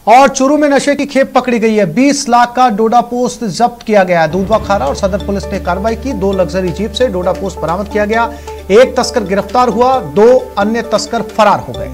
और चूरू में नशे की खेप पकड़ी गई है। 20 लाख का डोडा पोस्ट जब्त किया गया है। दूधवा खारा और सदर पुलिस ने कार्रवाई की। 2 लग्जरी जीप से डोडा पोस्ट बरामद किया गया। एक तस्कर गिरफ्तार हुआ, 2 अन्य तस्कर फरार हो गए।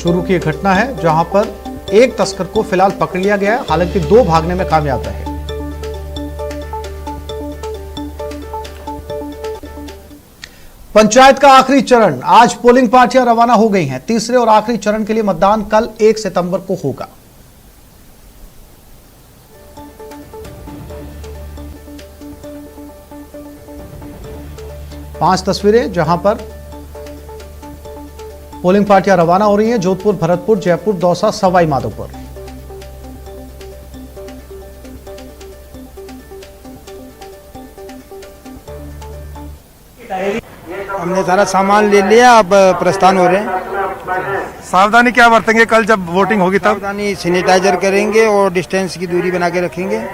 चूरू की एक घटना है जहां पर एक तस्कर को फिलहाल पकड़ लिया गया है, हालांकि 2 भागने में कामयाब रहे। पंचायत का आखिरी चरण, आज पोलिंग पार्टियां रवाना हो गई हैं। तीसरे और आखिरी चरण के लिए मतदान कल 1 सितंबर को होगा। पांच तस्वीरें जहां पर पोलिंग पार्टियां रवाना हो रही हैं। जोधपुर, भरतपुर, जयपुर, दौसा, सवाई माधोपुर। हमने सारा सामान ले लिया, अब प्रस्थान हो रहे हैं। सावधानी क्या बरतेंगे कल जब वोटिंग होगी तब? सावधानी सैनिटाइजर करेंगे और डिस्टेंस की दूरी बना के रखेंगे।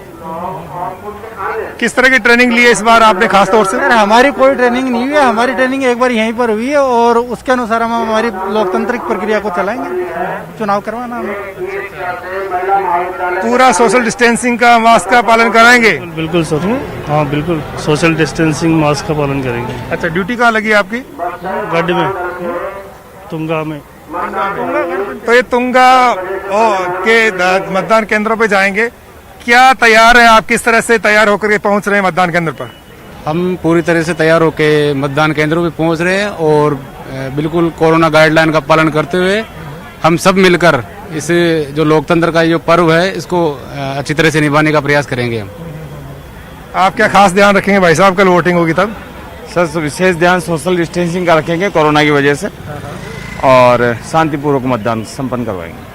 किस तरह की ट्रेनिंग ली है इस बार आपने खास तौर से? सर, हमारी कोई ट्रेनिंग नहीं हुई है। हमारी ट्रेनिंग एक बार यहीं पर हुई है और उसके अनुसार हम हमारी लोकतांत्रिक प्रक्रिया को चलाएंगे। चुनाव करवाना हमें। पूरा सोशल डिस्टेंसिंग का, मास्क का पालन कराएंगे? बिल्कुल सर, हाँ बिल्कुल सोशल डिस्टेंसिंग मास्क का पालन करेंगे। अच्छा, ड्यूटी कहाँ लगी आपकी? गढ़ में, तुंगा में। तो ये तुंगा के मतदान केंद्रों पे जाएंगे, क्या तैयार है आप? किस तरह से तैयार होकर के पहुंच रहे हैं मतदान केंद्र पर? हम पूरी तरह से तैयार होकर मतदान केंद्रों पे पहुंच रहे हैं और बिल्कुल कोरोना गाइडलाइन का पालन करते हुए हम सब मिलकर इस जो लोकतंत्र का जो पर्व है इसको अच्छी तरह से निभाने का प्रयास करेंगे। आप क्या खास ध्यान रखेंगे भाई साहब कल वोटिंग होगी तब? सर, विशेष ध्यान सोशल डिस्टेंसिंग का रखेंगे कोरोना की वजह से और शांतिपूर्वक मतदान संपन्न करवाएंगे।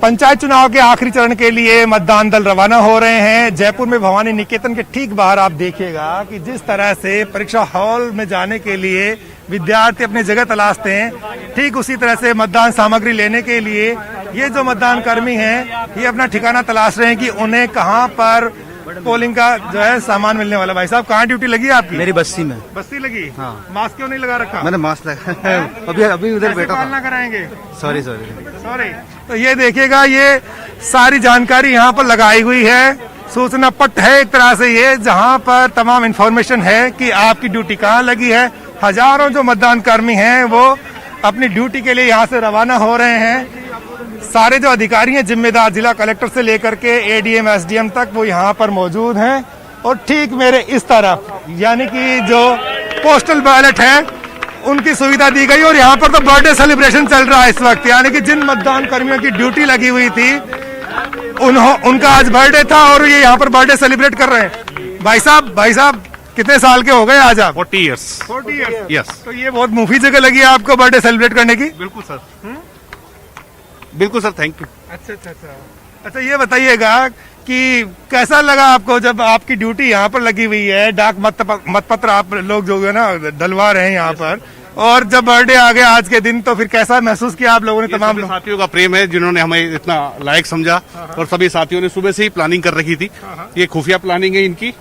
पंचायत चुनाव के आखिरी चरण के लिए मतदान दल रवाना हो रहे हैं। जयपुर में भवानी निकेतन के ठीक बाहर आप देखिएगा कि जिस तरह से परीक्षा हॉल में जाने के लिए विद्यार्थी अपनी जगह तलाशते हैं, ठीक उसी तरह से मतदान सामग्री लेने के लिए ये जो मतदान कर्मी हैं ये अपना ठिकाना तलाश रहे हैं कि उन्हें कहां पर पोलिंग का जो है सामान मिलने वाला। भाई साहब, कहाँ ड्यूटी लगी आपकी? मेरी बस्ती में। बस्ती लगी? हाँ। मास्क क्यों नहीं लगा रखा? मैंने मास्क लगा अभी उधर बैठा था। पालना कराएंगे? सॉरी। तो ये देखिएगा, ये सारी जानकारी यहाँ पर लगाई हुई है। सूचना पट है एक तरह से ये, जहाँ पर तमाम इंफॉर्मेशन है कि आपकी ड्यूटी कहाँ लगी है। हजारों जो मतदान कर्मी हैं वो अपनी ड्यूटी के लिए यहाँ से रवाना हो रहे हैं। सारे जो अधिकारी हैं जिम्मेदार, जिला कलेक्टर से लेकर के एडीएम, एसडीएम तक, वो यहाँ पर मौजूद हैं। और ठीक मेरे इस तरफ यानी कि जो पोस्टल बैलेट है उनकी सुविधा दी गई। और यहाँ पर तो बर्थडे सेलिब्रेशन चल रहा है इस वक्त, यानी कि जिन मतदान कर्मियों की ड्यूटी लगी हुई थी उनका आज बर्थडे था और ये यहाँ पर बर्थडे सेलिब्रेट कर रहे हैं। भाई साहब कितने साल के हो गए आज आप? 40 ईयर्स। 40 ईयर्स? यस। तो ये बहुत मुफीद जगह लगी है आपको बर्थडे सेलिब्रेट करने की? बिल्कुल सर। बिल्कुल सर, थैंक यू। अच्छा, ये बताइएगा कि कैसा लगा आपको जब आपकी ड्यूटी यहाँ पर लगी हुई है, डाक मतपत्र आप लोग जो है ना डलवा रहे हैं यहाँ पर, और जब बर्थडे आ गया आज के दिन, तो फिर कैसा महसूस किया आप लोगों ने? तमाम साथियों का प्रेम है जिन्होंने हमें इतना लायक समझा और सभी साथियों ने सुबह से ही प्लानिंग कर रखी थी। ये खुफिया प्लानिंग है इनकी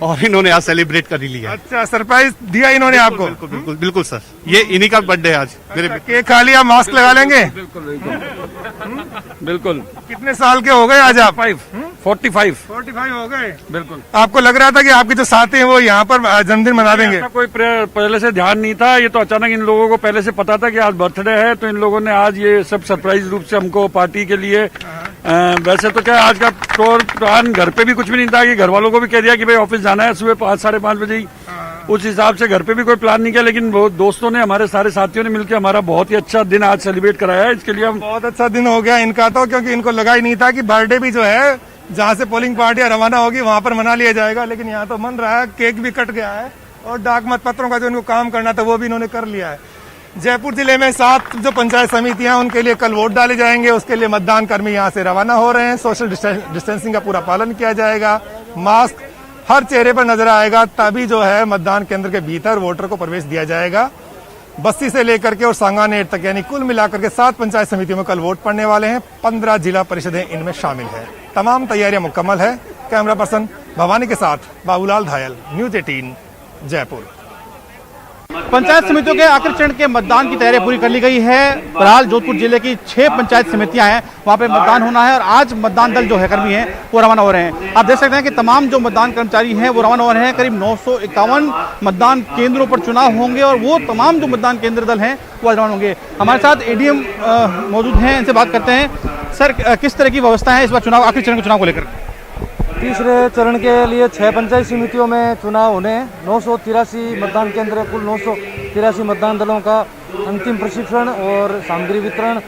और इन्होंने आज सेलिब्रेट कर लिया। अच्छा, सरप्राइज दिया इन्होंने आपको? बिल्कुल सर, ये इन्हीं का बर्थडे है आज। मेरे केक खा लिया, मास्क लगा लेंगे? बिल्कुल। कितने साल के हो गए आज आप? 45 हो गए? बिल्कुल। आपको लग रहा था कि आपके जो साथी हैं वो यहाँ पर जन्मदिन मना देंगे? कोई पहले से ध्यान नहीं था, ये तो अचानक इन लोगों को पहले से पता था कि आज बर्थडे है, तो इन लोगों ने आज ये सब सरप्राइज रूप से हमको पार्टी के लिए। वैसे तो क्या आज का प्लान घर पे भी कुछ भी नहीं था, कि घर वालों को भी कह दिया कि भाई ऑफिस जाना है सुबह 5 साढ़े 5 बजे ही, उस हिसाब से घर पे भी कोई प्लान नहीं किया। लेकिन वो दोस्तों ने, हमारे सारे साथियों ने मिलकर हमारा बहुत ही अच्छा दिन आज सेलिब्रेट कराया है। इसके लिए हम बहुत अच्छा दिन हो गया इनका तो, क्योंकि इनको लगा ही नहीं था कि बर्थडे भी जो है जहाँ से पोलिंग पार्टियां रवाना होगी वहां पर मना लिया जाएगा, लेकिन यहाँ तो मन रहा है। केक भी कट गया है और डाक मत पत्रों का जो इनको काम करना था वो भी इन्होंने कर लिया है। जयपुर जिले में 7 जो पंचायत समितियां उनके लिए कल वोट डाले जाएंगे। उसके लिए मतदान कर्मी यहां से रवाना हो रहे हैं। सोशल डिस्टेंसिंग का पूरा पालन किया जाएगा। मास्क हर चेहरे पर नजर आएगा, तभी जो है मतदान केंद्र के भीतर वोटर को प्रवेश दिया जाएगा। बस्ती से लेकर के और सांगानेर तक यानी कुल मिलाकर के 7 पंचायत समितियों में कल वोट पड़ने वाले हैं। 15 जिला परिषदें इनमें शामिल है। तमाम तैयारियां मुकम्मल है। कैमरा पर्सन भवानी के साथ बाबूलाल धायल, न्यूज 18 जयपुर। पंचायत समितियों के आखिरी चरण के मतदान की तैयारी पूरी कर ली गई है। फिलहाल जोधपुर जिले की 6 पंचायत समितियां हैं, वहां पे मतदान होना है और आज मतदान दल जो है कर्मी हैं वो रवाना हो रहे हैं। आप देख सकते हैं कि तमाम जो मतदान कर्मचारी हैं वो रवाना हो रहे हैं। करीब 951 मतदान केंद्रों पर चुनाव होंगे और वो तमाम जो मतदान केंद्र दल हैं वो आज रवाना होंगे। हमारे साथ एडीएम मौजूद हैं, इनसे बात करते हैं। सर, किस तरह की व्यवस्था है इस बार चुनाव, आखिरी चरण के चुनाव को लेकर? तीसरे चरण के लिए 6 पंचायत समितियों में चुनाव होने 983 मतदान केंद्र, कुल 983 मतदान दलों का अंतिम प्रशिक्षण और सामग्री वितरण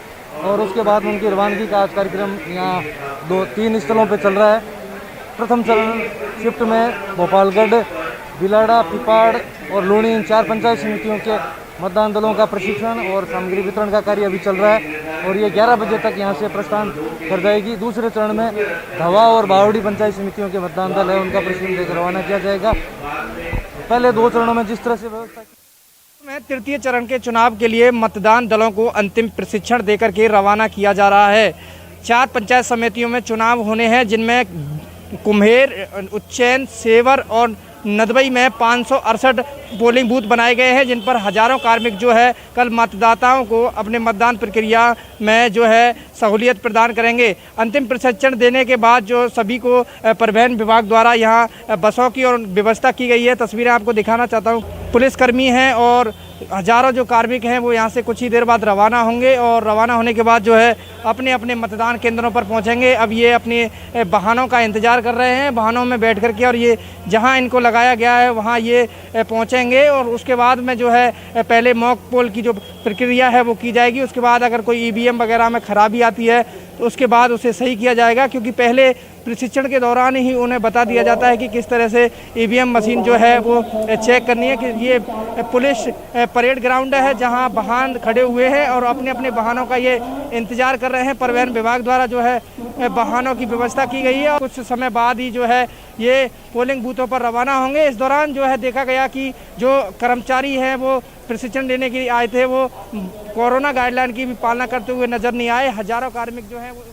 और उसके बाद उनकी रवानगी का आज कार्यक्रम यहाँ 2-3 स्थलों पर चल रहा है। प्रथम चरण शिफ्ट में भोपालगढ़, बिलाड़ा, पिपाड़ और लूणी, इन 4 पंचायत समितियों के मतदान दलों का प्रशिक्षण और सामग्री वितरण का कार्य अभी चल रहा है और ये 11 बजे तक यहाँ से प्रस्थान कर जाएगी। दूसरे चरण में धवा और बावड़ी पंचायत समितियों के मतदान दल है, उनका प्रशिक्षण देकर रवाना किया जाएगा। पहले 2 चरणों में जिस तरह से व्यवस्था में तृतीय चरण के चुनाव के लिए मतदान दलों को अंतिम प्रशिक्षण देकर के रवाना किया जा रहा है। 4 पंचायत समितियों में चुनाव होने हैं, जिनमें कुम्हेर, उज्जैन, सेवर और नदबई में 568 पोलिंग बूथ बनाए गए हैं, जिन पर हजारों कार्मिक जो है कल मतदाताओं को अपने मतदान प्रक्रिया में जो है सहूलियत प्रदान करेंगे। अंतिम प्रशिक्षण देने के बाद जो सभी को परिवहन विभाग द्वारा यहाँ बसों की और व्यवस्था की गई है। तस्वीरें आपको दिखाना चाहता हूँ। पुलिसकर्मी हैं और हजारों जो कार्मिक हैं वो यहाँ से कुछ ही देर बाद रवाना होंगे और रवाना होने के बाद जो है अपने अपने मतदान केंद्रों पर पहुँचेंगे। अब ये अपने वाहनों का इंतज़ार कर रहे हैं, वाहनों में बैठ कर के, और ये जहाँ इनको लगाया गया है वहाँ ये पहुँचेंगे और उसके बाद में जो है पहले मॉक पोल की जो प्रक्रिया है वो की जाएगी। उसके बाद अगर कोई ईवीएम वगैरह में ख़राबी आती है तो उसके बाद उसे सही किया जाएगा, क्योंकि पहले प्रशिक्षण के दौरान ही उन्हें बता दिया जाता है कि किस तरह से ईवीएम मशीन जो है वो चेक करनी है। कि ये पुलिस परेड ग्राउंड है जहां वाहन खड़े हुए हैं और अपने अपने वाहनों का ये इंतजार कर रहे हैं। परिवहन विभाग द्वारा जो है वाहनों की व्यवस्था की गई है और कुछ समय बाद ही जो है ये पोलिंग बूथों पर रवाना होंगे। इस दौरान जो है देखा गया कि जो कर्मचारी हैं वो प्रशिक्षण लेने के लिए आए थे वो कोरोना गाइडलाइन की भी पालना करते हुए नजर नहीं आए। हजारों कार्मिक जो है वो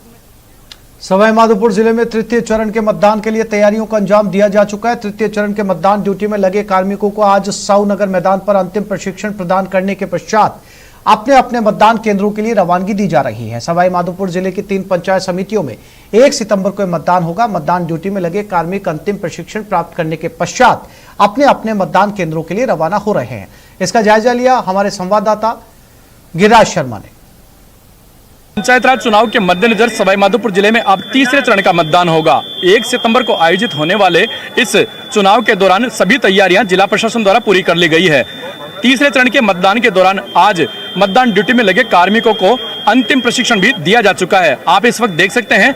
सवाईमाधोपुर जिले में तृतीय चरण के मतदान के लिए तैयारियों को अंजाम दिया जा चुका है। तृतीय चरण के मतदान ड्यूटी में लगे कार्मिकों को आज साऊ नगर मैदान पर अंतिम प्रशिक्षण प्रदान करने के पश्चात अपने अपने मतदान केंद्रों के लिए रवानगी दी जा रही है। सवाईमाधोपुर जिले की 3 पंचायत समितियों में 1 सितंबर को मतदान होगा। मतदान ड्यूटी में लगे कार्मिक अंतिम प्रशिक्षण प्राप्त करने के पश्चात अपने अपने मतदान केंद्रों के लिए रवाना हो रहे हैं। इसका जायजा लिया हमारे संवाददाता गिरिराज शर्मा ने। पंचायत राज चुनाव के मद्देनजर सवाईमाधोपुर जिले में अब तीसरे चरण का मतदान होगा। 1 सितंबर को आयोजित होने वाले इस चुनाव के दौरान सभी तैयारियां जिला प्रशासन द्वारा पूरी कर ली गई है। तीसरे चरण के मतदान के दौरान आज मतदान ड्यूटी में लगे कार्मिकों को अंतिम प्रशिक्षण भी दिया जा चुका है। आप इस वक्त देख सकते हैं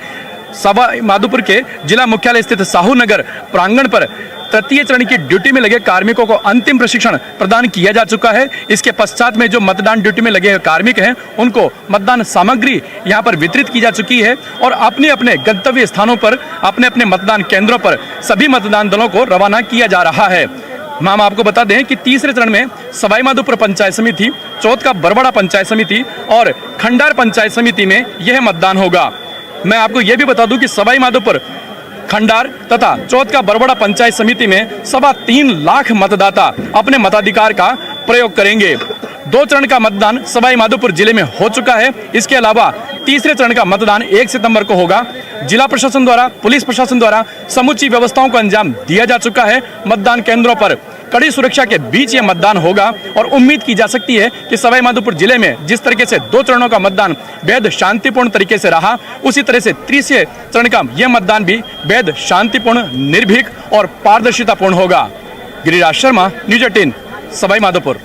सवाईमाधोपुर के जिला मुख्यालय स्थित साहू नगर प्रांगण पर तृतीय चरण की ड्यूटी में लगे कार्मिकों को अंतिम प्रशिक्षण प्रदान किया जा चुका है। इसके पश्चात में जो मतदान ड्यूटी में लगे कार्मिक हैं उनको मतदान सामग्री यहां पर वितरित की जा चुकी है और अपने अपने गंतव्य स्थानों पर अपने अपने मतदान केंद्रों पर सभी मतदान दलों को रवाना किया जा रहा है। हम आपको बता दें कि तीसरे चरण में सवाईमाधोपुर पंचायत समिति, चौथ का बरबड़ा पंचायत समिति और खंडार पंचायत समिति में यह मतदान होगा। मैं आपको यह भी बता दूं कि सवाईमाधोपुर, खंडार तथा चौथ का बरबड़ा पंचायत समिति में 3.25 लाख मतदाता अपने मताधिकार का प्रयोग करेंगे। 2 चरण का मतदान सवाईमाधोपुर जिले में हो चुका है। इसके अलावा तीसरे चरण का मतदान 1 सितंबर को होगा। जिला प्रशासन द्वारा, पुलिस प्रशासन द्वारा समुचित व्यवस्थाओं को अंजाम दिया जा चुका है। मतदान केंद्रों पर कड़ी सुरक्षा के बीच यह मतदान होगा और उम्मीद की जा सकती है कि सवाईमाधोपुर जिले में जिस तरीके से 2 चरणों का मतदान बेहद शांतिपूर्ण तरीके से रहा, उसी तरह से तीसरे चरण का यह मतदान भी बेहद शांतिपूर्ण, निर्भीक और पारदर्शितापूर्ण होगा। गिरिराज शर्मा, न्यूज 18, सवाईमाधोपुर।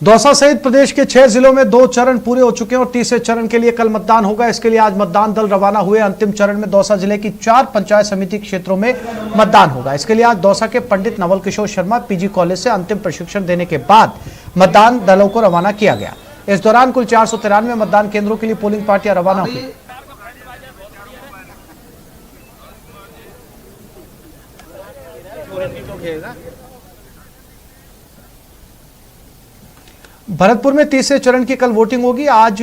दौसा सहित प्रदेश के 6 जिलों में 2 चरण पूरे हो चुके हैं और तीसरे चरण के लिए कल मतदान होगा। इसके लिए आज मतदान दल रवाना हुए। अंतिम चरण में दौसा जिले की 4 पंचायत समिति क्षेत्रों में मतदान होगा। इसके लिए आज दौसा के पंडित नवल किशोर शर्मा पीजी कॉलेज से अंतिम प्रशिक्षण देने के बाद मतदान दलों को रवाना किया गया। इस दौरान कुल 493 मतदान केंद्रों के लिए पोलिंग पार्टियां रवाना हुई। भरतपुर में तीसरे चरण की कल वोटिंग होगी। आज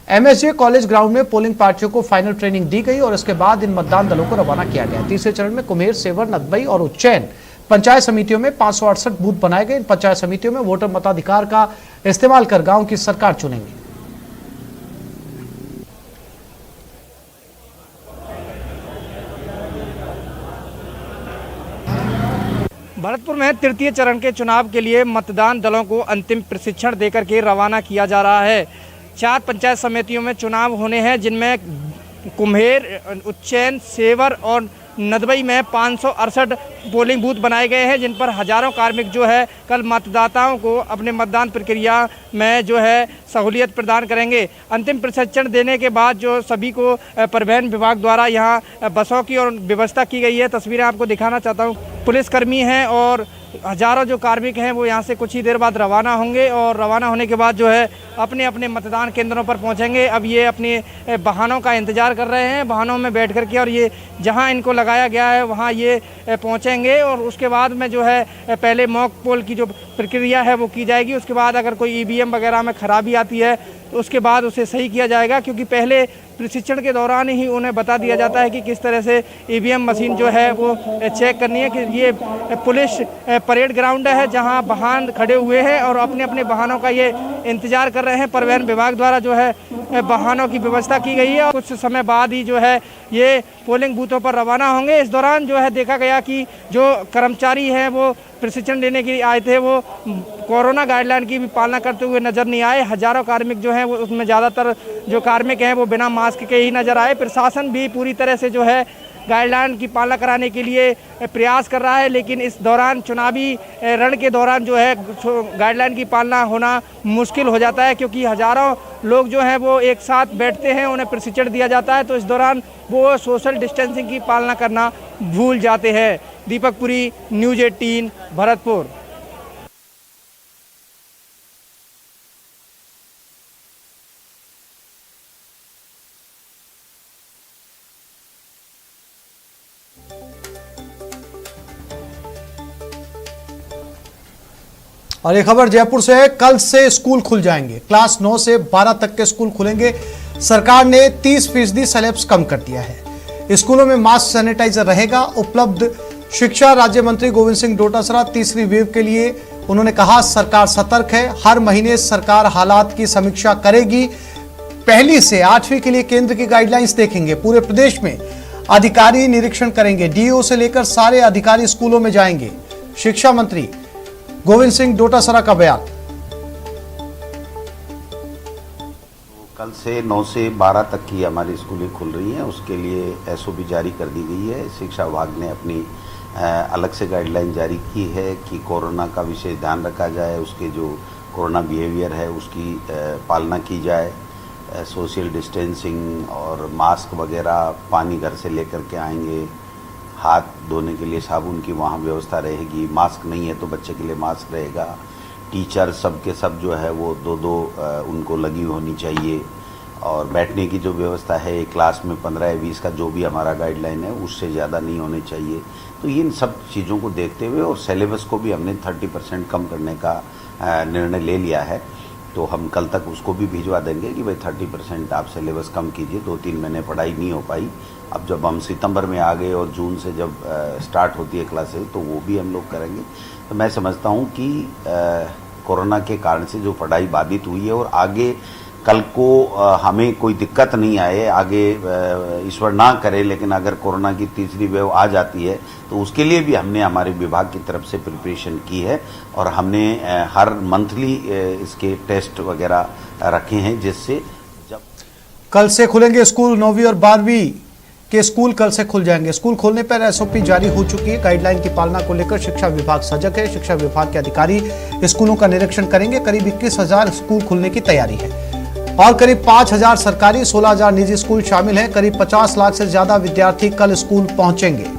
एमएसजे कॉलेज ग्राउंड में पोलिंग पार्टियों को फाइनल ट्रेनिंग दी गई और इसके बाद इन मतदान दलों को रवाना किया गया। तीसरे चरण में कुम्हेर, सेवर, नदबई और उज्जैन पंचायत समितियों में 568 बूथ बनाए गए। इन पंचायत समितियों में वोटर मताधिकार का इस्तेमाल कर गांव की सरकार चुनेंगे। भरतपुर में तृतीय चरण के चुनाव के लिए मतदान दलों को अंतिम प्रशिक्षण देकर के रवाना किया जा रहा है। 4 पंचायत समितियों में चुनाव होने हैं, जिनमें कुम्हेर, उज्जैन, सेवर और नदबई में 568 पोलिंग बूथ बनाए गए हैं, जिन पर हजारों कार्मिक जो है कल मतदाताओं को अपने मतदान प्रक्रिया में जो है सहूलियत प्रदान करेंगे। अंतिम प्रशिक्षण देने के बाद जो सभी को परिवहन विभाग द्वारा यहाँ बसों की और व्यवस्था की गई है। तस्वीरें आपको दिखाना चाहता हूँ। पुलिसकर्मी हैं और हजारों जो कार्मिक हैं वो यहाँ से कुछ ही देर बाद रवाना होंगे और रवाना होने के बाद जो है अपने अपने मतदान केंद्रों पर पहुँचेंगे। अब ये अपने वाहनों का इंतज़ार कर रहे हैं, वाहनों में बैठ कर के, और ये जहाँ इनको लगाया गया है वहाँ ये पहुँचेंगे और उसके बाद में जो है पहले मॉक पोल की जो प्रक्रिया है वो की जाएगी। उसके बाद अगर कोई ईवीएम वगैरह में खराबी आती है तो उसके बाद उसे सही किया जाएगा, क्योंकि पहले प्रशिक्षण के दौरान ही उन्हें बता दिया जाता है कि किस तरह से ईवीएम मशीन जो है वो चेक करनी है। कि ये पुलिस परेड ग्राउंड है जहां वाहन खड़े हुए हैं और अपने अपने वाहनों का ये इंतजार कर रहे हैं। परिवहन विभाग द्वारा जो है वाहनों की व्यवस्था की गई है और कुछ समय बाद ही जो है ये पोलिंग बूथों पर रवाना होंगे। इस दौरान जो है देखा गया कि जो कर्मचारी हैं वो प्रशिक्षण लेने के लिए आए थे वो कोरोना गाइडलाइन की भी पालना करते हुए नजर नहीं आए। हजारों कार्मिक जो हैं वो उसमें ज़्यादातर जो कार्मिक हैं वो बिना मास्क के ही नजर आए। प्रशासन भी पूरी तरह से जो है गाइडलाइन की पालना कराने के लिए प्रयास कर रहा है, लेकिन इस दौरान चुनावी रण के दौरान जो है गाइडलाइन की पालना होना मुश्किल हो जाता है, क्योंकि हजारों लोग जो हैं वो एक साथ बैठते हैं, उन्हें प्रशिक्षण दिया जाता है, तो इस दौरान वो सोशल डिस्टेंसिंग की पालना करना भूल जाते हैं। दीपक पुरी, न्यूज़ 18, भरतपुर। और ये खबर जयपुर से है। कल से स्कूल खुल जाएंगे। क्लास 9 से 12 तक के स्कूल खुलेंगे। सरकार ने 30% सिलेबस कम कर दिया है। स्कूलों में मास्क, सैनिटाइजर रहेगा उपलब्ध। शिक्षा राज्य मंत्री गोविंद सिंह डोटासरा तीसरी वेव के लिए उन्होंने कहा, सरकार सतर्क है। हर महीने सरकार हालात की समीक्षा करेगी। 1 से 8वीं के लिए केंद्र की गाइडलाइंस देखेंगे। पूरे प्रदेश में अधिकारी निरीक्षण करेंगे। डीओ से लेकर सारे अधिकारी स्कूलों में जाएंगे। शिक्षा मंत्री गोविंद सिंह डोटासरा का बयान। कल से 9 से 12 तक की हमारी स्कूलें खुल रही हैं। उसके लिए एसओपी जारी कर दी गई है। शिक्षा विभाग ने अपनी अलग से गाइडलाइन जारी की है कि कोरोना का विशेष ध्यान रखा जाए, उसके जो कोरोना बिहेवियर है उसकी पालना की जाए। सोशल डिस्टेंसिंग और मास्क वगैरह, पानी घर से लेकर के आएंगे। हाथ धोने के लिए साबुन की वहाँ व्यवस्था रहेगी। मास्क नहीं है तो बच्चे के लिए मास्क रहेगा। टीचर सब के सब जो है वो 2-2 उनको लगी होनी चाहिए। और बैठने की जो व्यवस्था है क्लास में 15 या 20 का जो भी हमारा गाइडलाइन है उससे ज़्यादा नहीं होने चाहिए। तो इन सब चीज़ों को देखते हुए और सिलेबस को भी हमने 30% कम करने का निर्णय ले लिया है। तो हम कल तक उसको भी भिजवा देंगे कि भाई 30% आप सिलेबस कम कीजिए। 2-3 महीने पढ़ाई नहीं हो पाई। अब जब हम सितंबर में आ गए और जून से जब स्टार्ट होती है क्लासेस तो वो भी हम लोग करेंगे। तो मैं समझता हूँ कि कोरोना के कारण से जो पढ़ाई बाधित हुई है और आगे कल को हमें कोई दिक्कत नहीं आए, आगे ईश्वर ना करे, लेकिन अगर कोरोना की तीसरी वेव आ जाती है तो उसके लिए भी हमने हमारे विभाग की तरफ से प्रिपरेशन की है और हमने हर मंथली इसके टेस्ट वगैरह रखे हैं, जिससे जब कल से खुलेंगे स्कूल। 9वीं और 12वीं कि स्कूल कल से खुल जाएंगे। स्कूल खोलने पर एसओपी जारी हो चुकी है। गाइडलाइन की पालना को लेकर शिक्षा विभाग सजग है। शिक्षा विभाग के अधिकारी स्कूलों का निरीक्षण करेंगे। करीब 21,000 स्कूल खुलने की तैयारी है और करीब 5,000 सरकारी, 16,000 निजी स्कूल शामिल हैं। करीब 50 लाख से ज्यादा विद्यार्थी कल स्कूल पहुंचेंगे।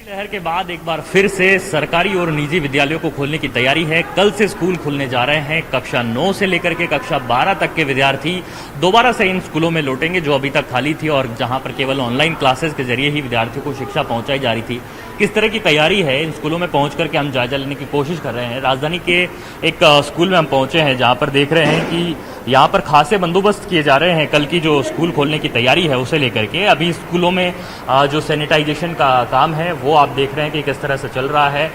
लहर के बाद एक बार फिर से सरकारी और निजी विद्यालयों को खोलने की तैयारी है। कल से स्कूल खुलने जा रहे हैं। कक्षा 9 से लेकर के कक्षा 12 तक के विद्यार्थी दोबारा से इन स्कूलों में लौटेंगे जो अभी तक खाली थी और जहां पर केवल ऑनलाइन क्लासेस के जरिए ही विद्यार्थियों को शिक्षा पहुंचाई जा रही थी। किस तरह की तैयारी है इन स्कूलों में पहुंच करके हम जायजा लेने की कोशिश कर रहे हैं। राजधानी के एक स्कूल में हम पहुंचे हैं जहां पर देख रहे हैं कि यहाँ पर खासे बंदोबस्त किए जा रहे हैं कल की जो स्कूल खोलने की तैयारी है उसे लेकर के। अभी स्कूलों में जो सैनिटाइजेशन का काम है वो आप देख रहे हैं कि किस तरह से चल रहा है।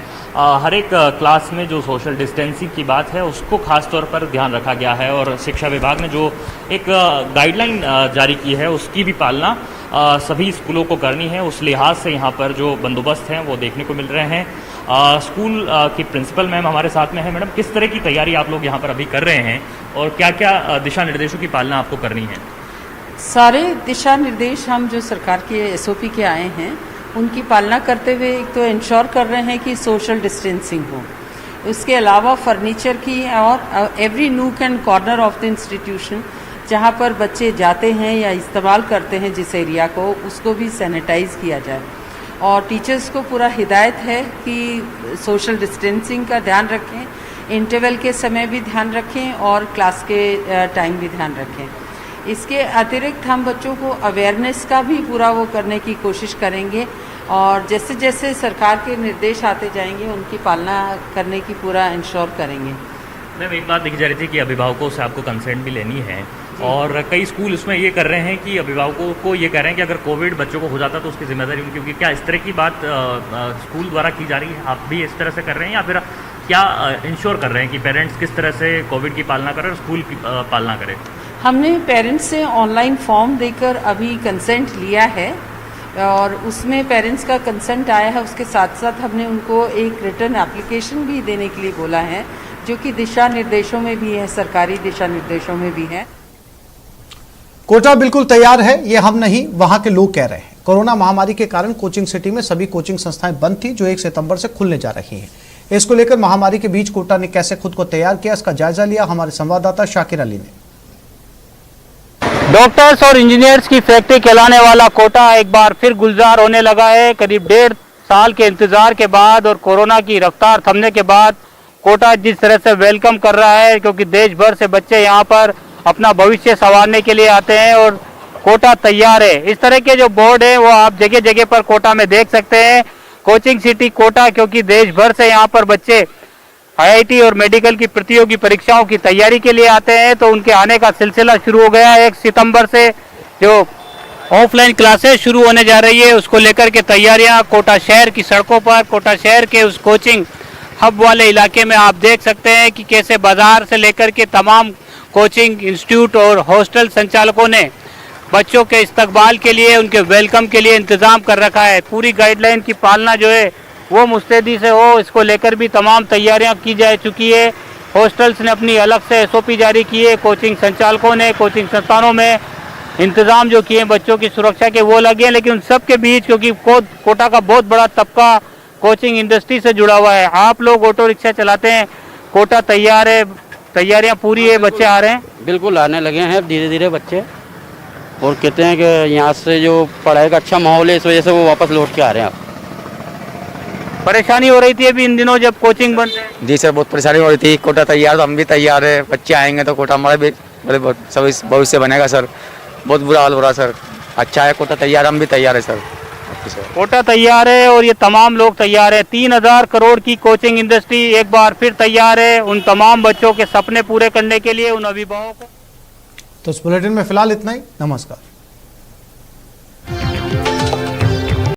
हर एक क्लास में जो सोशल डिस्टेंसिंग की बात है उसको खास तौर पर ध्यान रखा गया है और शिक्षा विभाग ने जो एक गाइडलाइन जारी की है उसकी भी पालना सभी स्कूलों को करनी है। उस लिहाज से यहाँ पर जो बंदोबस्त हैं वो देखने को मिल रहे हैं। स्कूल की प्रिंसिपल मैम हमारे साथ में है। मैडम, किस तरह की तैयारी आप लोग यहाँ पर अभी कर रहे हैं और क्या क्या दिशा निर्देशों की पालना आपको करनी है? सारे दिशा निर्देश हम जो सरकार के एसओपी के आए हैं उनकी पालना करते हुए एक तो इंश्योर कर रहे हैं कि सोशल डिस्टेंसिंग हो। उसके अलावा फर्नीचर की और every nook and corner of the institution जहाँ पर बच्चे जाते हैं या इस्तेमाल करते हैं जिस एरिया को, उसको भी सैनिटाइज किया जाए। और टीचर्स को पूरा हिदायत है कि सोशल डिस्टेंसिंग का ध्यान रखें, इंटरवल के समय भी ध्यान रखें और क्लास के टाइम भी ध्यान रखें। इसके अतिरिक्त हम बच्चों को अवेयरनेस का भी पूरा वो करने की कोशिश करेंगे और जैसे जैसे सरकार के निर्देश आते जाएंगे उनकी पालना करने की पूरा इंश्योर करेंगे। मैम, एक बात देखी जा रही थी कि अभिभावकों से आपको कंसेंट भी लेनी है और कई स्कूल इसमें ये कर रहे हैं कि अभिभावकों को ये कह रहे हैं कि अगर कोविड बच्चों को हो जाता तो उसकी जिम्मेदारी उनकी होगी। क्या इस तरह की बात स्कूल द्वारा की जा रही है? आप भी इस तरह से कर रहे हैं या फिर क्या इंश्योर कर रहे हैं कि पेरेंट्स किस तरह से कोविड की पालना करें और स्कूल की पालना करें? हमने पेरेंट्स से ऑनलाइन फॉर्म देकर अभी कंसेंट लिया है और उसमें पेरेंट्स का कंसेंट आया है। उसके साथ साथ हमने उनको एक रिटर्न एप्लीकेशन भी देने के लिए बोला है जो कि दिशा निर्देशों में भी है, सरकारी दिशा निर्देशों में भी है। कोटा बिल्कुल तैयार है, ये हम नहीं वहां के लोग कह रहे हैं। कोरोना महामारी के कारण कोचिंग सिटी में सभी कोचिंग संस्थाएं बंद थी जो 1 सितंबर से खुलने जा रही हैं। इसको लेकर महामारी के बीच कोटा ने कैसे खुद को तैयार किया, इसका जायजा लिया हमारे संवाददाता शाकिर अली ने। डॉक्टर्स और इंजीनियर्स की फैक्ट्री कहलाने वाला कोटा एक बार फिर गुलजार होने लगा है। करीब 1.5 साल के इंतजार के बाद और कोरोना की रफ्तार थमने के बाद कोटा जिस तरह से वेलकम कर रहा है, क्योंकि देश भर से बच्चे यहाँ पर अपना भविष्य संवारने के लिए आते हैं और कोटा तैयार है। इस तरह के जो बोर्ड है वो आप जगह जगह पर कोटा में देख सकते हैं। कोचिंग सिटी कोटा, क्योंकि देश भर से यहाँ पर बच्चे आईआईटी और मेडिकल की प्रतियोगी परीक्षाओं की तैयारी के लिए आते हैं, तो उनके आने का सिलसिला शुरू हो गया। 1 सितंबर से जो ऑफलाइन क्लासेस शुरू होने जा रही है उसको लेकर के तैयारियां कोटा शहर की सड़कों पर, कोटा शहर के उस कोचिंग हब वाले इलाके में आप देख सकते हैं कि कैसे बाजार से लेकर के तमाम कोचिंग इंस्टीट्यूट और हॉस्टल संचालकों ने बच्चों के इस्तकबाल के लिए, उनके वेलकम के लिए इंतजाम कर रखा है। पूरी गाइडलाइन की पालना जो है वो मुस्तैदी से हो, इसको लेकर भी तमाम तैयारियां की जा चुकी है। हॉस्टल्स ने अपनी अलग से एसओपी जारी की है, कोचिंग संचालकों ने कोचिंग संस्थानों में इंतजाम जो किए बच्चों की सुरक्षा के वो लगे हैं। लेकिन उन सब के बीच, क्योंकि कोटा का बहुत बड़ा तबका कोचिंग इंडस्ट्री से जुड़ा हुआ है, आप लोग ऑटो रिक्शा चलाते हैं, कोटा तैयार है, तैयारियां पूरी है, बच्चे आ रहे हैं? बिल्कुल आने लगे हैं धीरे धीरे बच्चे, और कहते हैं कि यहाँ से जो पढ़ाई का अच्छा माहौल है इस वजह से वो वापस लौट के आ रहे हैं। आप परेशानी हो रही थी अभी इन दिनों जब कोचिंग बंद है? जी सर, बहुत परेशानी हो रही थी। कोटा तैयार, तो हम भी तैयार है, बच्चे आएंगे तो कोटा हमारा भी सब भविष्य बनेगा सर। बहुत बुरा हाल हो रहा है सर। अच्छा है कोटा तैयार, हम भी तैयार है सर। कोटा तैयार है और ये तमाम लोग तैयार है। 3000 करोड़ की कोचिंग इंडस्ट्री एक बार फिर तैयार है उन तमाम बच्चों के सपने पूरे करने के लिए, उन अभिभावकों को। तो इस बुलेटिन में फिलहाल इतना ही। नमस्कार।